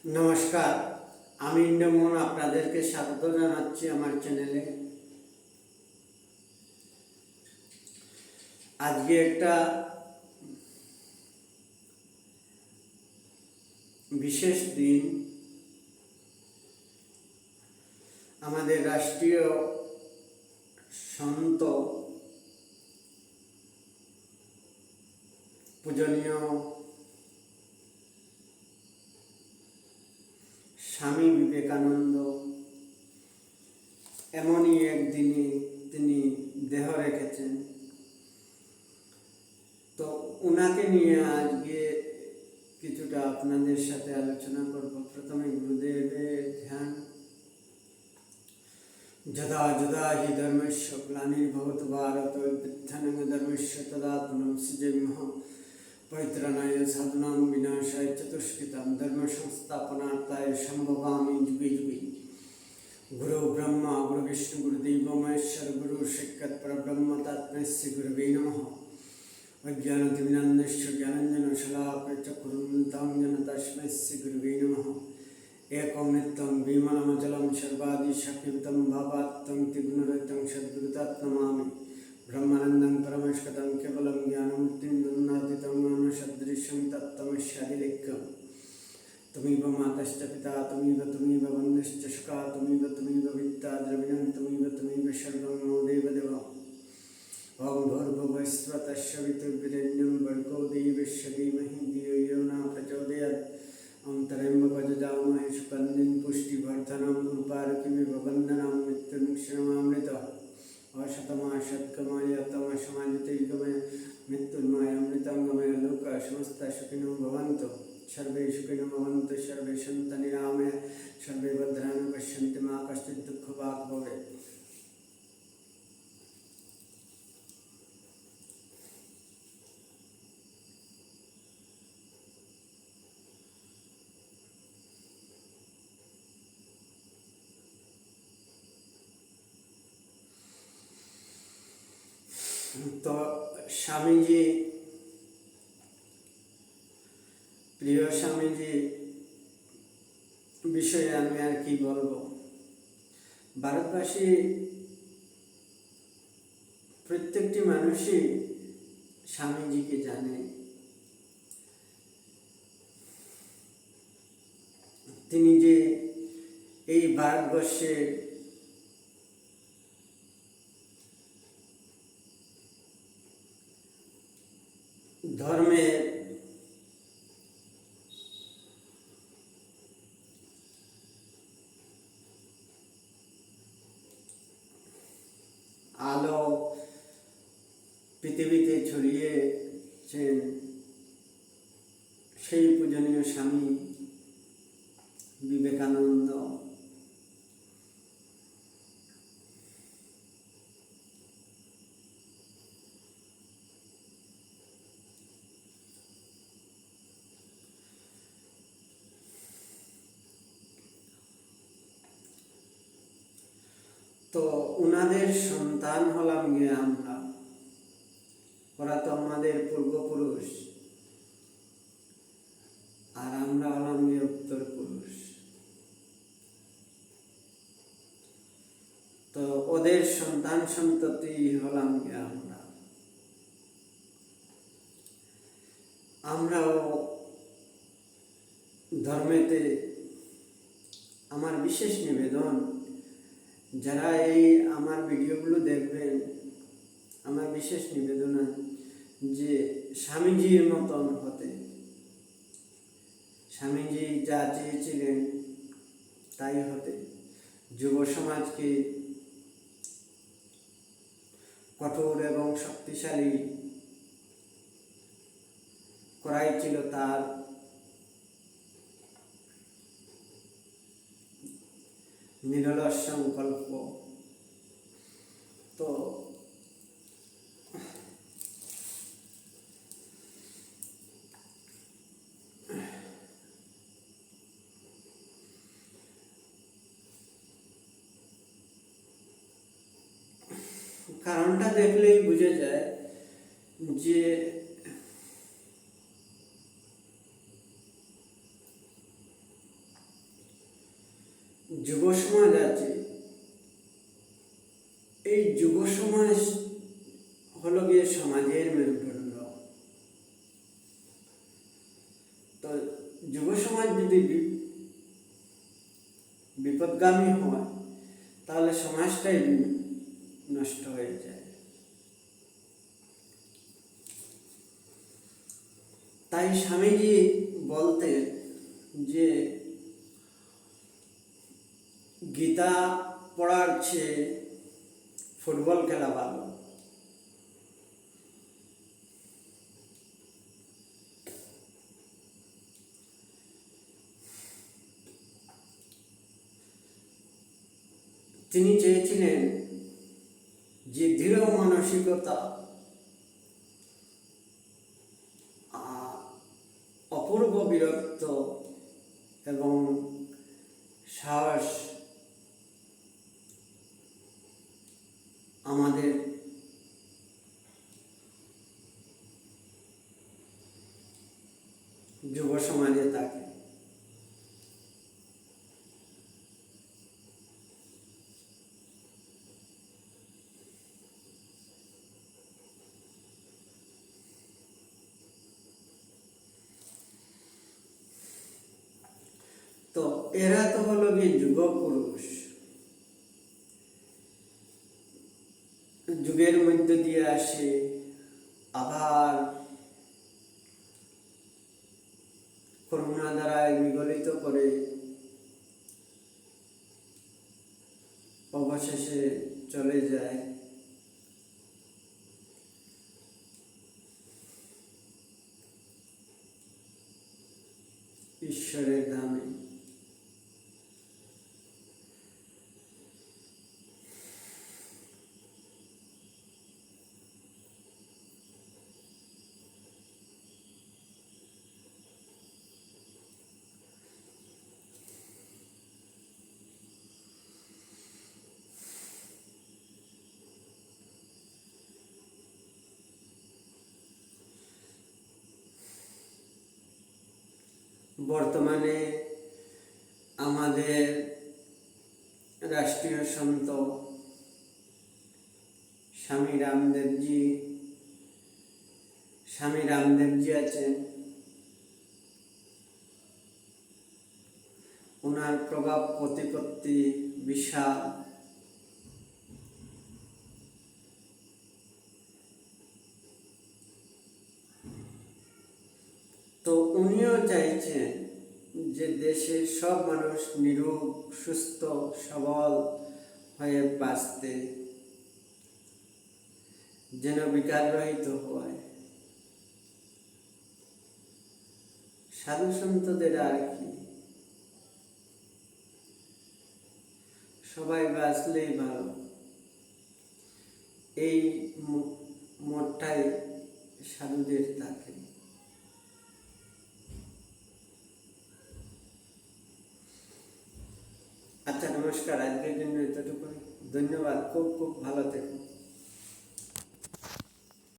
নমস্কার, আমি ইন্দ্রমোহন আপনাদেরকে স্বাগত জানাচ্ছি আমার চ্যানেলে। আজকে একটা বিশেষ দিন। আমাদের রাষ্ট্রীয় সন্ত পূজনীয় স্বামী বিবেকানন্দ এমনই একদিনে তিনি দেহ রেখেছেন। তো ওনাকে নিয়ে আজকে কিছুটা আপনাদের সাথে আলোচনা করব। প্রথমে গুরুদেবের ধ্যান। যদা যদা হি ধর্মস্য গ্লানির্ভবতু ভারত অভ্যুত্থানং ধর্মস্য তদাত্মনং সৃজেমহ পরিত্রাণায় সাধুনাং বিনাশায় চতুষ্কৃতাং ধর্ম সংস্থাপনার্থায় সম্ভবামি যুগে যুগে। গুরু ব্রহ্মা গুরু বিষ্ণু গুরুদেব মহেশ্বর গুরু সাক্ষাৎ পরব্রহ্ম তস্मै শ্রী গুরবে নমঃ। অজ্ঞানতিমিরান্ধস্য জ্ঞানাঞ্জনা শলাকয়া চক্ষুरुन्मिलितं येन तस्मै श्री गुरवे नमः। एकं नित्यं विमलमचलं सर्वादि शक्तियुतं भावात्तं त्रिगुणरहितं सद्गुरुं नमामि। ब्रह्मानन्दं परमैश्वरं केवलं ज्ञानमूर्तिं ज्ञानसदृशं तत्तमस्यादिलेख्यं। त्वमेव मातश्च पिता त्वमेव बन्धुश्च सखा त्वमेव विद्या द्रविणं त्वमेव सर्वं मम देवदेव। ओम भूर्भुवः स्वः तस्सवितुर्वरेण्यं भर्गो देवस्य धीमहि धियो यो न प्रचोदयात्। ओम त्र्यम्बकं यजामहे सुगन्धिं पुष्टिवर्धनम् उर्वारुकमिव वन्दनां मृत्युर्मुक्षीयमामृतम्। अशतमाशतकमाय तमसमाजितैकमय मृत्युर्मयमृतङ्गमय लोकाः समस्ताः सुखिनो भवन्तु। सर्वे सुखिनो भवन्तु, सर्वे सन्तु निरामयाः, सर्वे भद्राणि पश्यन्तु मा कश्चित् दुःखभाग् भवेत्। তো স্বামীজি, প্রিয় স্বামীজি বিষয়ে আমি আর কি বলবো। ভারতবাসী প্রত্যেকটি মানুষই স্বামীজিকে জানে। তিনি যে এই ভারতবর্ষে ধর্মের আলো পৃথিবীতে ছড়িয়েছেন সেই পূজনীয় স্বামী বিবেকানন্দ। তো ওনাদের সন্তান হলাম গিয়ে আমরা। ওরা তো আমাদের পূর্বপুরুষ, আর আমরা হলাম গিয়ে উত্তর পুরুষ। তো ওদের সন্তান সন্ততি হলাম গিয়ে আমরা। আমরাও ধর্মেতে আমার বিশেষ নিবেদন, যারা এই আমার ভিডিওগুলো দেখবেন, আমার বিশেষ নিবেদন যে স্বামীজির মতন হতে। স্বামীজি যা চেয়েছিলেন তাই হতে। যুব সমাজকে কঠোর এবং শক্তিশালী করাই ছিল তার নিরলস সংকল্প। তো কারণটা দেখলেই বুঝে যায় যে যুব সমাজ আছে, এই যুব সমাজ হলো গিয়ে সমাজের মেরুদণ্ড। তো যুব সমাজ যদি বিপদগামী হয় তাহলে সমাজটাই নষ্ট হয়ে যায়। তাই স্বামীজি বলতেন যে গীতা পড়ার চেয়ে ফুটবল খেলা ভালো। তিনি চেয়েছিলেন যে দৃঢ় মানসিকতা, অপূর্ব বীরত্ব এবং সাহস আমাদের যুব সমাজে থাকে। তো এরা তো হলো গিয়ে যুগ পুরুষ, যুগের মধ্য দিয়ে আসে, আবার করুণা দ্বারায় বিগলিত করে অবশেষে চলে যায়। ঈশ্বরের ধামে। বর্তমানে আমাদের রাষ্ট্রীয় সন্ত স্বামী রামদেবজি আছেন। ওনার প্রভাব প্রতিপত্তি বিশাল। তো উনিও চাইছেন যে দেশের সব মানুষ নিরোগ, সুস্থ, সবল হয়ে বাঁচতে, যেন বিকাররহিত হয়। সাধু সন্তদের আর কি, সবাই বাঁচলেই ভালো, এই মতটাই সাধুদের থাকে। আচ্ছা, নমস্কার। আজকের জন্য এতটুকুই। ধন্যবাদ। খুব খুব ভালো থেকো।